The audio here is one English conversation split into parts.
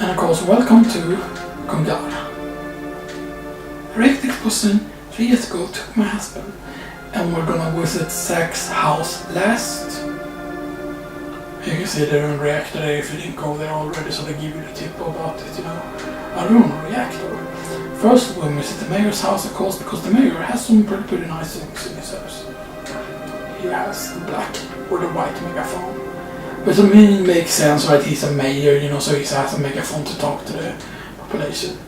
And of course, welcome to Gongaga. Wrecked explosion 3 years ago took my husband, and we're gonna visit Zach's house last. You can see their own reactor there if you didn't go there already, so they give you the tip about it, you know. A room reactor. First we visit the mayor's house, of course, because the mayor has some pretty nice things in his house. He has the black or the white megaphone. But to me it makes sense, right? He's a mayor, you know, so he has a megaphone to talk to the population.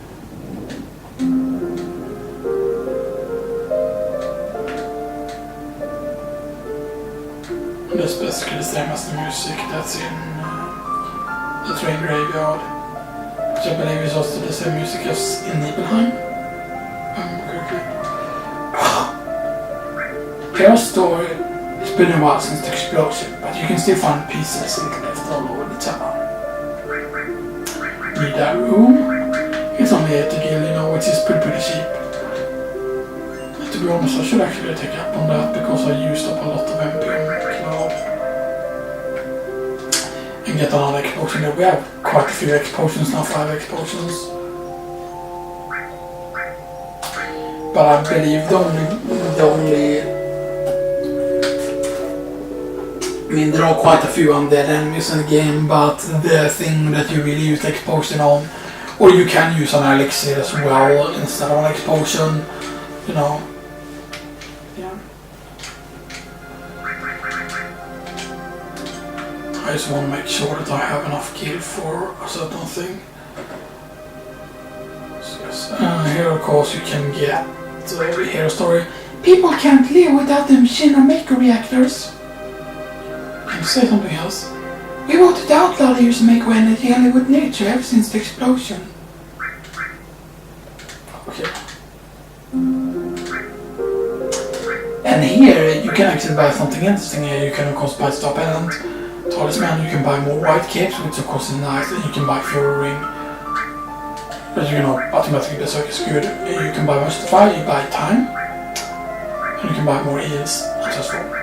And that's basically the same as the music that's in the train graveyard. Which I believe is also the same music as in Nibelheim. Correctly. Here's a story. It's been a while since the explosion, but you can still find pieces left all over the town. Need that room? It's only 80 gil, you know, which is pretty cheap. And to be honest, I should actually take up on that because I used up a lot of MP on Cloud. And get another explosion there. We have quite a few explosions now, 5 explosions. But I believe the only I mean, there are quite a few undead enemies in the game, but the thing that you really use the explosion on, or you can use an elixir as well instead of an explosion, you know. Yeah. I just want to make sure that I have enough gear for a certain thing. So yes. Here of course you can get the hero story. People can't live without the machine or maker reactors. Can you say something else? We wanted to outlaw the use of maker energy and live with nature ever since the explosion. Okay. And here you can actually buy something interesting here. You can of course buy Star Pendant, Talisman, you can buy more white capes, which of course is nice, and you can buy Fury Ring. But you know, automatically the circuit is good. You can buy Mystify, you buy Time, and you can buy more heals and so forth.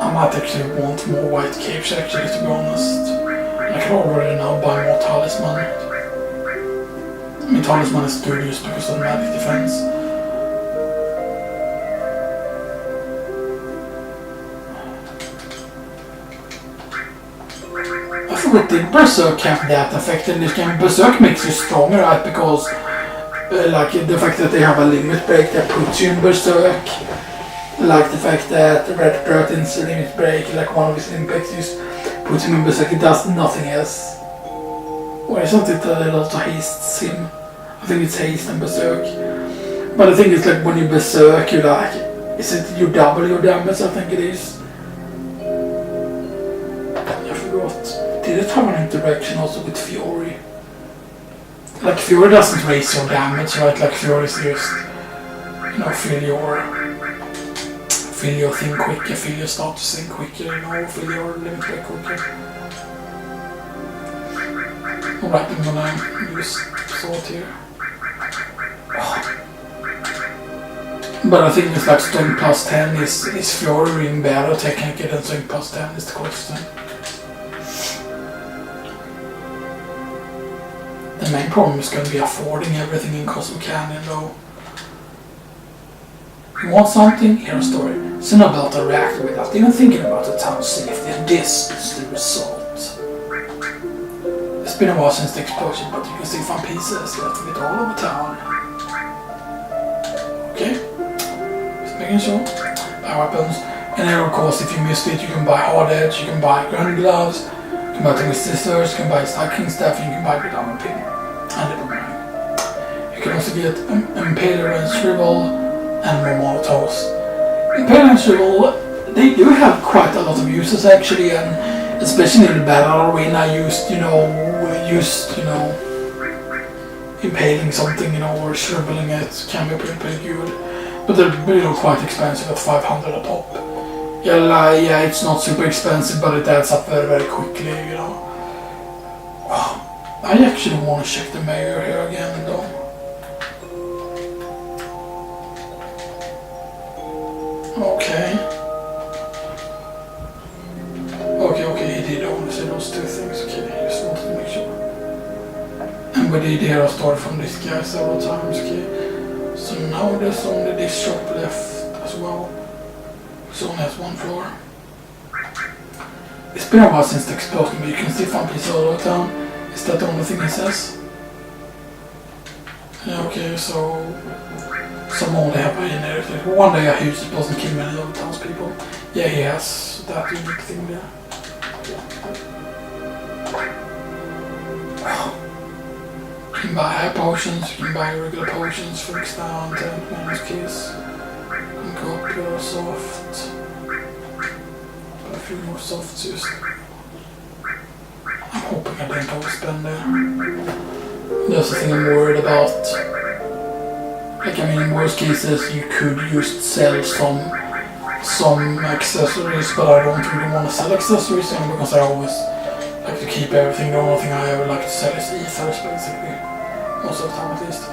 I might actually want more white capes actually, to be honest. I can already now buy more Talisman. I mean, Talisman is good just because of the magic defense. I forgot the Berserk have that effect in this game. Berserk makes you stronger, right? Because like the fact that they have a limit break that puts you in Berserk. Like the fact that Red Curtain's limit break, like one of his impacts, just puts him in Berserk, it does nothing else. Or isn't it that it also hastes him? I think it's haste and Berserk. But the thing is, like when you Berserk, you like, is it you double your damage? I think it is. I forgot. Did it have an interaction also with Fury? Like Fury doesn't raise your damage, right? Like Fury is just, you know, fill your thing quicker, fill your status thing quicker, you know, fill your limit break quicker. Alright, I'm gonna use salt here. Oh. But I think it's like strength plus 10 is Fury Ring better technically than strength plus 10 is the question. The main problem is going to be affording everything in Cosmo Canyon though. You want something? Here's a story. Someone built a reactor without even thinking about the town's safety, and this is the result. It's been a while since the explosion, but you can still find pieces left of it all over town. Okay, just making sure. Buy weapons. And then of course, if you missed it, you can buy hard edge, you can buy grounding gloves, you can buy things with scissors, you can buy stacking stuff, and you can buy good armor pin. And Nibelheim. You can also get Impaler and Shrivel, and more Molotovs. Impaler and Shrivel, they do have quite a lot of uses actually, and especially in the battle arena, used, you know, impaling something, you know, or shriveling it can be pretty good. But they're really quite expensive at 500 a pop. Yeah, it's not super expensive, but it adds up very quickly, you know. Wow. I actually want to check the mayor here again though. Okay. And we did hear a story from this guy several times, okay. So now there's only this shop left as well, which only has one floor. It's been a while since the explosion, but you can still find pieces all over town. Is that the only thing he says? Yeah, okay, so some only have a generic. One day a huge explosion killed many other townspeople. Yeah, he has that unique thing there. You can buy high potions, you can buy regular potions, fix down, temp, manage keys. You can go up your soft. But a few more softs just. I'm hoping I didn't overspend there. That's the thing I'm worried about. Like, I mean, in worst cases, you could just sell some accessories, but I don't really want to sell accessories because I always like to keep everything. The only thing I ever like to sell is ethers, basically. Most of the time, at least.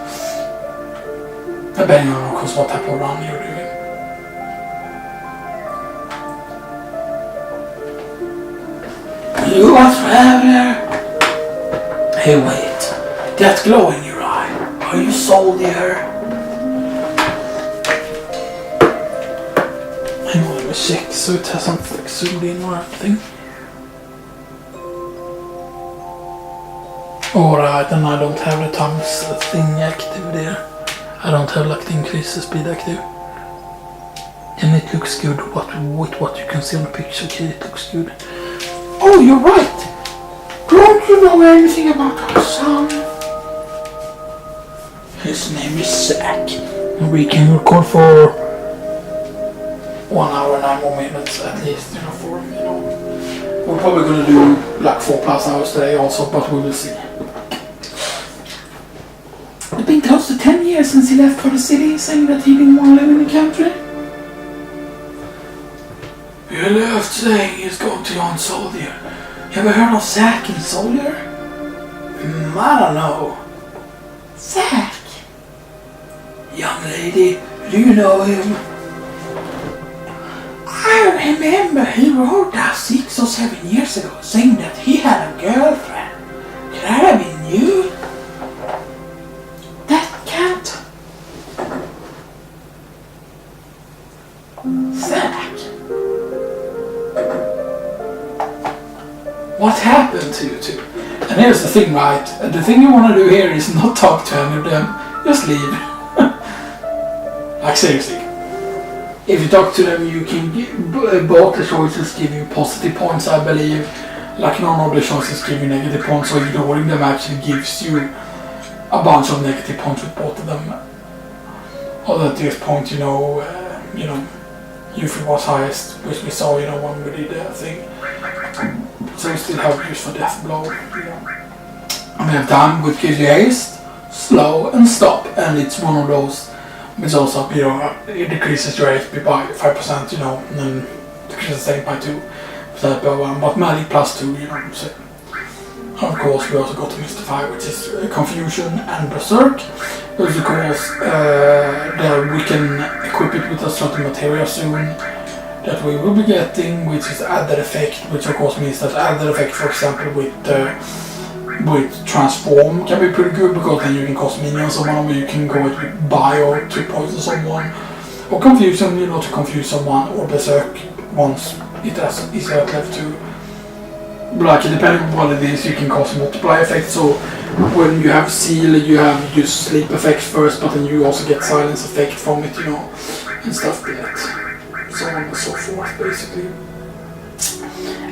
Depending on, of course, what type of run you're doing. You are traveler! Hey, wait. That glow in your eye. Are you soldier? Hang on, let me check so it hasn't like zoomed in or anything. Alright, and I don't have the thumbs thing active there. I don't have like the increase the speed active. And it looks good with what you can see on the picture. Okay, it looks good. Oh, you're right! Don't you know anything about our son? His name is Zach. And we can record for 1 hour and 9 more minutes at least, for, We're probably gonna do like 4+ hours today also, but we will see. It's been close to 10 years since he left for the city, saying that he didn't want to live in the country. He left saying he's going to join Soldier. You ever heard of Zack and Soldier? I don't know. Zack? Young lady, do you know him? I remember he wrote that 6 or 7 years ago, saying that he had a girlfriend. Could that have been you? That cat? Zack? What happened to you two? And here's the thing, right? The thing you want to do here is not talk to any of them. Just leave. Like, seriously. If you talk to them, you can both the choices give you positive points, I believe. Like, none of the choices give you negative points, so ignoring them actually gives you a bunch of negative points with both of them. Although at this point, Yuffie was highest, which we saw, when we did the thing. So we still have use for death blow, And we have time, which gives you haste, slow, and stop, and it's one of those. Which also, it decreases your HP by 5%, and then decreases the same by 2%, but magic plus 2, so. Of course, we also got to Mystify, which is Confusion and Berserk. Because, of course, we can equip it with a certain materia soon that we will be getting, which is added effect, which of course means that added effect, for example, with transform can be pretty good because then you can cast minions on one, or you can go with bio to poison someone, or confusion, to confuse someone, or berserk once it has easier left to. Like, depending on what it is, you can cast multiply effects. So when you have seal, you have just sleep effect first, but then you also get silence effect from it, and stuff like that. So on and so forth, basically.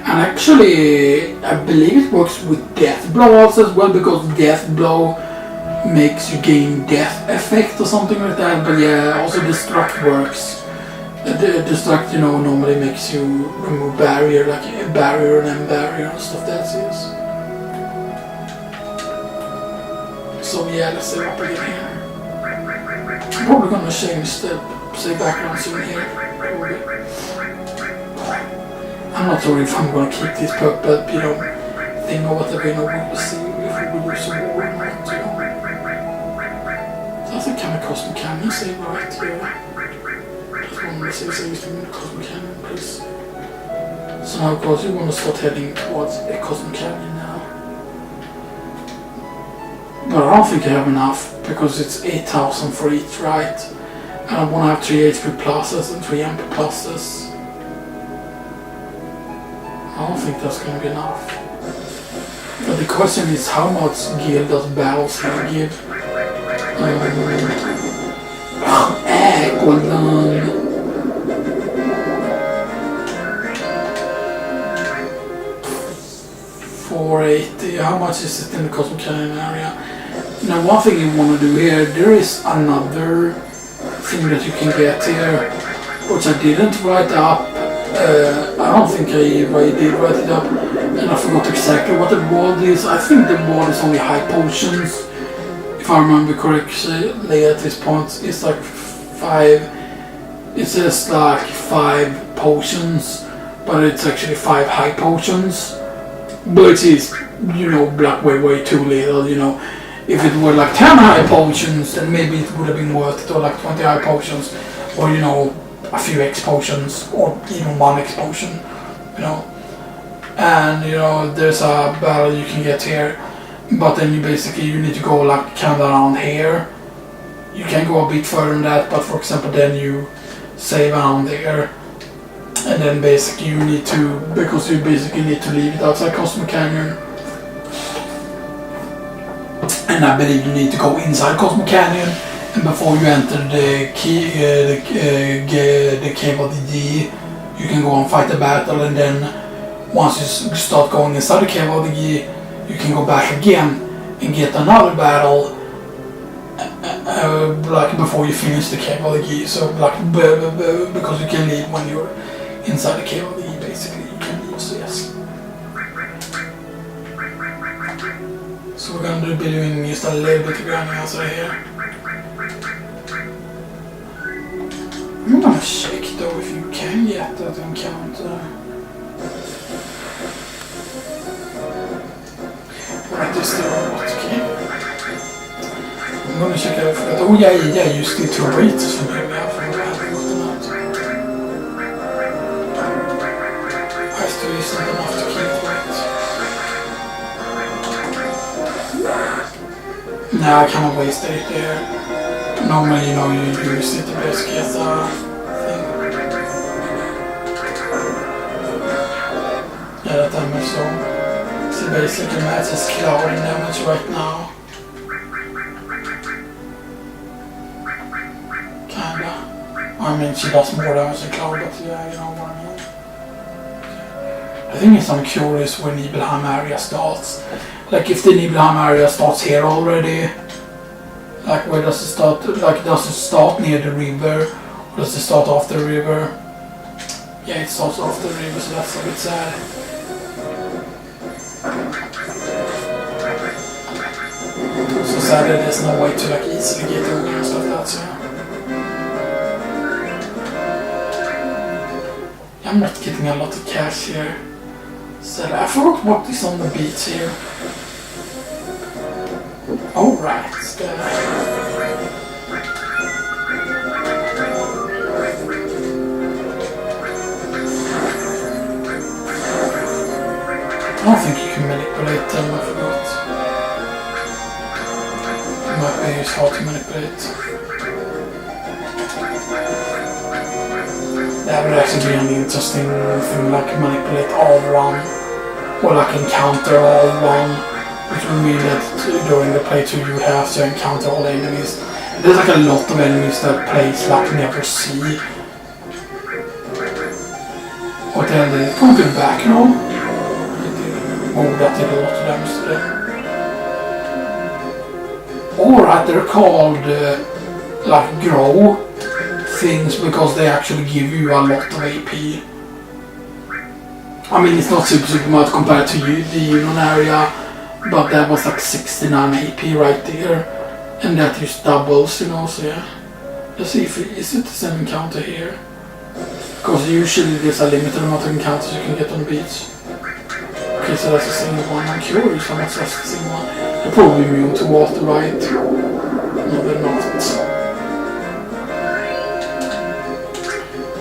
And actually, I believe it works with Death Blow also as well, because Death Blow makes you gain death effect or something like that. But yeah, also Destruct works. Destruct, normally makes you remove barrier, like a barrier and then barrier and stuff like that, yes. So yeah, let's save up again here. I'm probably gonna change the save background soon here. Probably. I'm not sure if I'm gonna keep this purple, thing or whatever, we'll see if we will do some more or not, That's a kind of Cosmo Canyon save, right? Yeah. Just want to save from the Cosmo Canyon, please. So now, of course, you want to start heading towards a Cosmo Canyon now. But I don't think I have enough, because it's 8,000 for each, right? And I want to have 3 HP pluses and 3 MP pluses. I don't think that's going to be enough. But the question is, how much gear does battles give? Well done. 480. How much is it in the Cosmo Canyon area? Now, one thing you want to do here, there is another thing that you can get here, which I didn't write up. I don't think I did write it up, and I forgot exactly what the reward is. I think the reward is only high potions, if I remember correctly at this point. It's like 5, it says like 5 potions, but it's actually 5 high potions, which is, you know, like way too little, you know. If it were like 10 high potions, then maybe it would have been worth it, or like 20 high potions, or, you know, a few X potions, or even 1 X potion, you know. And, you know, there's a battle you can get here, but then you need to go like kind of around here. You can go a bit further than that, but for example, then you save around there, and then basically you need to, because you basically need to leave it outside Cosmo Canyon. And I believe you need to go inside Cosmo Canyon, and before you enter the Cave of the G, you can go and fight the battle, and then once you start going inside the Cave of the G, you can go back again and get another battle, like before you finish the Cave of the G. So like, because you can leave when you're inside the Cave of the G, basically, you can leave, so yes. So we're going to be doing just a little bit of grinding outside here. I'm going to check though if you can get that encounter. Right, is the robot key. I'm going to check out for that. Oh yeah, just the 2 rates from here. I haven't gotten out. I still isn't enough to keep it. Nah, I cannot waste it there. Normally, you know, you use it to basically get a thing. Yeah, that damage, so basically matches cloud in damage right now. Kinda. I mean, she does more damage than cloud, but yeah, you know what I mean. I think I'm curious where Nibelheim area starts. Like, if the Nibelheim area starts here already, like where does it start? Like, does it start near the river, or does it start after the river? Yeah, it starts after the river, so that's a bit sad. So sad that there's no way to like easily get over and stuff like that, so yeah. I'm not getting a lot of cash here. So I forgot what is on the beach here. Oh right, I don't think you can manipulate them, I forgot. It might be just hard to manipulate. That would actually be an interesting thing, like manipulate all one, or like encounter all one, which would mean that during the playthrough you have to encounter all the enemies. There's like a lot of enemies that players like never see. What the hell did it come to the back now? Oh, that did a lot of damage to them. Alright, they're called like grow things because they actually give you a lot of AP. I mean, it's not super much compared to the Union area, but that was like 69 AP right there, and that just doubles, you know, so yeah. Let's see if is it the same encounter here, because usually there's a limited amount of encounters you can get on the beach. Okay, so that's the same one. I'm curious how much that's the same one. They're probably immune to water, right? No, they're not.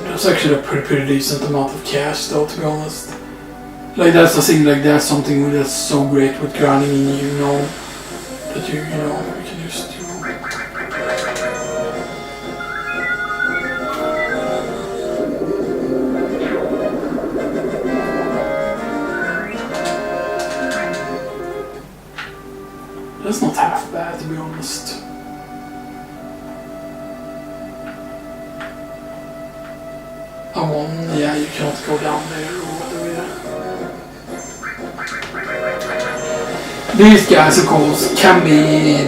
That's actually a pretty decent amount of cash, though, to be honest. Like, that's the thing, like, that's something that's so great with grinding in, you know. that you can use to. That's not half bad, to be honest. Yeah, you cannot go down there or whatever. These guys, of course, can be,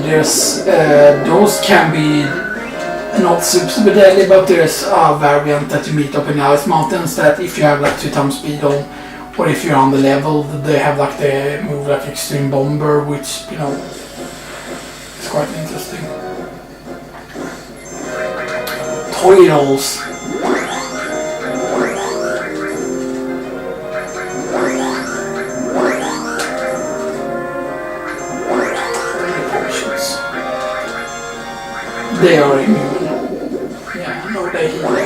those can be not super deadly, but there's a variant that you meet up in the ice mountains that if you have like 2 times speed on, or if you're on the level, they have like the move like Extreme Bomber, which, is quite interesting. Toils. They are immune. Yeah, no, they heal.